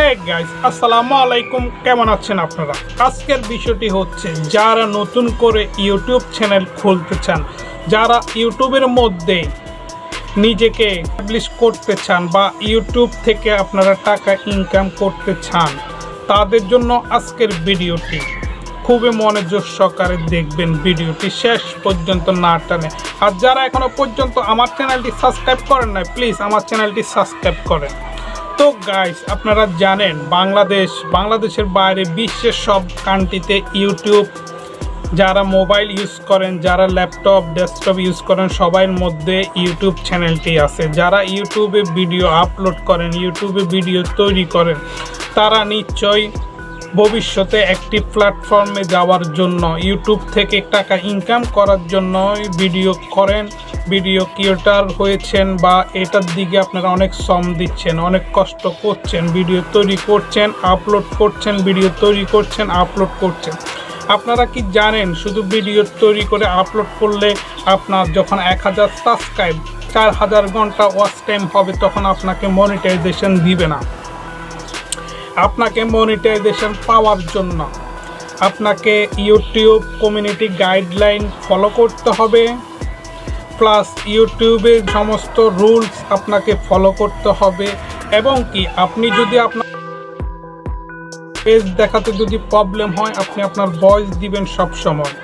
Hey guys, আসসালামু আলাইকুম। কেমন আছেন আপনারা? আজকের বিষয়টি হচ্ছে যারা নতুন করে ইউটিউব চ্যানেল খুলতে চান, যারা ইউটিউবের মধ্যে নিজেকে এস্টাবলিশ করতে চান বা ইউটিউব থেকে আপনারা টাকা ইনকাম করতে চান, তাদের জন্য আজকের ভিডিওটি খুবই মনোযোগ সহকারে দেখবেন। ভিডিওটি শেষ পর্যন্ত না টানে। আর যারা এখনো পর্যন্ত আমার চ্যানেলটি সাবস্ক্রাইব করেন নাই, প্লিজ আমার চ্যানেলটি সাবস্ক্রাইব করেন। তো গাইস, আপনারা জানেন বাংলাদেশের বাইরে বিশ্বের সব কান্ট্রিতে ইউটিউব যারা মোবাইল ইউজ করেন, যারা ল্যাপটপ ডেস্কটপ ইউজ করেন, সবার মধ্যে ইউটিউব চ্যানেলটি আছে। যারা ইউটিউবে ভিডিও আপলোড করেন, ইউটিউবে ভিডিও তৈরি করেন, তারা নিশ্চয়ই ভবিষ্যতে একটি প্ল্যাটফর্মে যাওয়ার জন্য, ইউটিউব থেকে টাকা ইনকাম করার জন্য ভিডিও করেন, ভিডিও ক্রিয়েটর হয়েছেন বা এটার দিকে আপনারা অনেক শ্রম দিচ্ছেন, অনেক কষ্ট করছেন, ভিডিও তৈরি করছেন, আপলোড করছেন, ভিডিও তৈরি করছেন, আপলোড করছেন। আপনারা কি জানেন, শুধু ভিডিও তৈরি করে আপলোড করলে আপনার যখন 1000 সাবস্ক্রাইব, 4000 ঘন্টা ওয়াচ টাইম হবে, তখন আপনাকে মনিটাইজেশন দিবে না। আপনাকে মনিটাইজেশন পাওয়ার জন্য আপনাকে ইউটিউব কমিউনিটি গাইডলাইন ফলো করতে হবে, প্লাস ইউটিউবের সমস্ত রুলস আপনাকে ফলো করতে হবে। এবং কি আপনি যদি আপনার পেজ দেখাতে যদি প্রবলেম হয়, আপনি আপনার ভয়েস দিবেন সব সময়।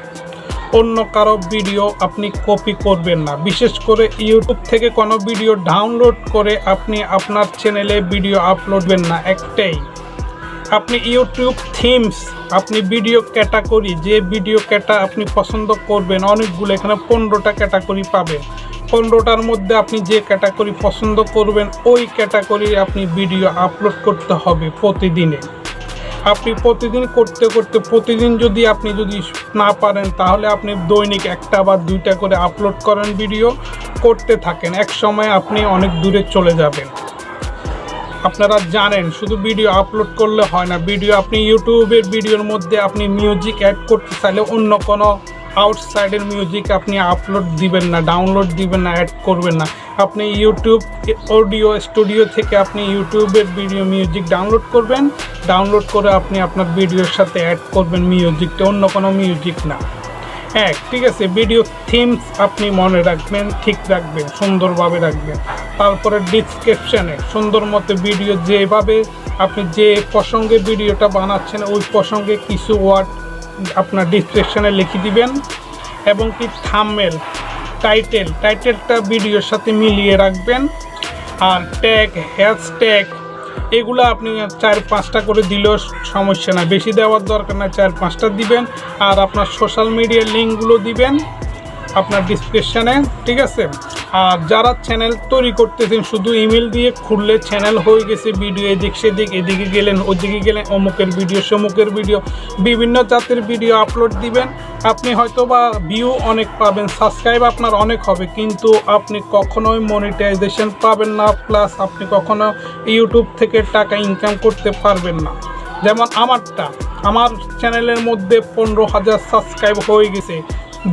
অন্য কারো ভিডিও আপনি কপি করবেন না। বিশেষ করে ইউটিউব থেকে কোনো ভিডিও ডাউনলোড করে আপনি আপনার চ্যানেলে ভিডিও আপলোড করবেন না। একটাই, আপনি ইউটিউব থিমস, আপনি ভিডিও ক্যাটাগরি, যে ভিডিও আপনি পছন্দ করবেন, অনেকগুলো, এখানে 15টা ক্যাটাগরি পাবেন। 15টার মধ্যে আপনি যে ক্যাটাগরি পছন্দ করবেন, ওই ক্যাটাগরি আপনি ভিডিও আপলোড করতে হবে প্রতিদিনে। আপনি প্রতিদিন করতে প্রতিদিন যদি আপনি না পারেন, তাহলে আপনি দৈনিক 1টা বা 2টা করে আপলোড করেন, ভিডিও করতে থাকেন। এক সময় আপনি অনেক দূরে চলে যাবেন। আপনারা জানেন, শুধু ভিডিও আপলোড করলে হয় না। আপনি ইউটিউবের ভিডিওর মধ্যে আপনি মিউজিক অ্যাড করতে চাইলে অন্য কোনো আউটসাইডের মিউজিক আপনি আপলোড দিবেন না, ডাউনলোড দিবেন না, অ্যাড করবেন না। আপনি ইউটিউব অডিও স্টুডিও থেকে আপনি ইউটিউবের ভিডিও মিউজিক ডাউনলোড করবেন, ডাউনলোড করে আপনি আপনার ভিডিওর সাথে অ্যাড করবেন মিউজিকটা, অন্য কোনো মিউজিক না। হ্যাঁ, ঠিক আছে। ভিডিও থিমস আপনি মনে রাখবেন, ঠিক রাখবেন, সুন্দরভাবে রাখবেন। তারপরে ডিসক্রিপশানে সুন্দর মতো ভিডিও, যেভাবে আপনি যে প্রসঙ্গে ভিডিওটা বানাচ্ছেন, ওই প্রসঙ্গে কিছু ওয়ার্ড আপনার ডিসক্রিপশানে লিখে দিবেন। এবং কি থাম্বনেল, টাইটেলটা ভিডিওর সাথে মিলিয়ে রাখবেন। আর ট্যাগ, হ্যাশট্যাগ, এগুলো আপনি 4-5টা করে দিলেও সমস্যা না, বেশি দেওয়ার দরকার না, 4-5টা দিবেন। আর আপনার সোশ্যাল মিডিয়ার লিঙ্কগুলো দিবেন আপনার ডিসক্রিপশানে, ঠিক আছে। আর যারা চ্যানেল তৈরি করতেছেন, শুধু ইমেল দিয়ে খুললে চ্যানেল হয়ে গেছে, ভিডিও এদিক সেদিক, এদিকে গেলেন ওদিকে গেলেন, অমুকের ভিডিও সমুকের ভিডিও, বিভিন্ন জাতের ভিডিও আপলোড দিবেন। আপনি হয়তো বা ভিউ অনেক পাবেন, সাবস্ক্রাইব আপনার অনেক হবে, কিন্তু আপনি কখনোই মনিটাইজেশন পাবেন না, প্লাস আপনি কখনো ইউটিউব থেকে টাকা ইনকাম করতে পারবেন না। যেমন আমার চ্যানেলের মধ্যে 15,000 সাবস্ক্রাইব হয়ে গেছে,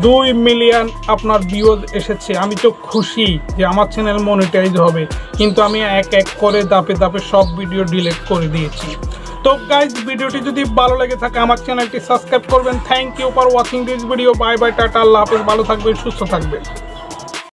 2 মিলিয়ন আপনার ভিউজ এসেছে। আমি তো খুশি যে আমার চ্যানেল মনিটাইজ হবে, কিন্তু আমি এক এক করে ধাপে ধাপে সব ভিডিও ডিলিট করে দিয়েছি। তো গাইজ, ভিডিওটি যদি ভালো লেগে থাকে আমার চ্যানেলটি সাবস্ক্রাইব করবেন। Thank you for watching this video. Bye bye, tata, আল্লাহ হাফেজ। ভালো থাকবেন, সুস্থ থাকবেন।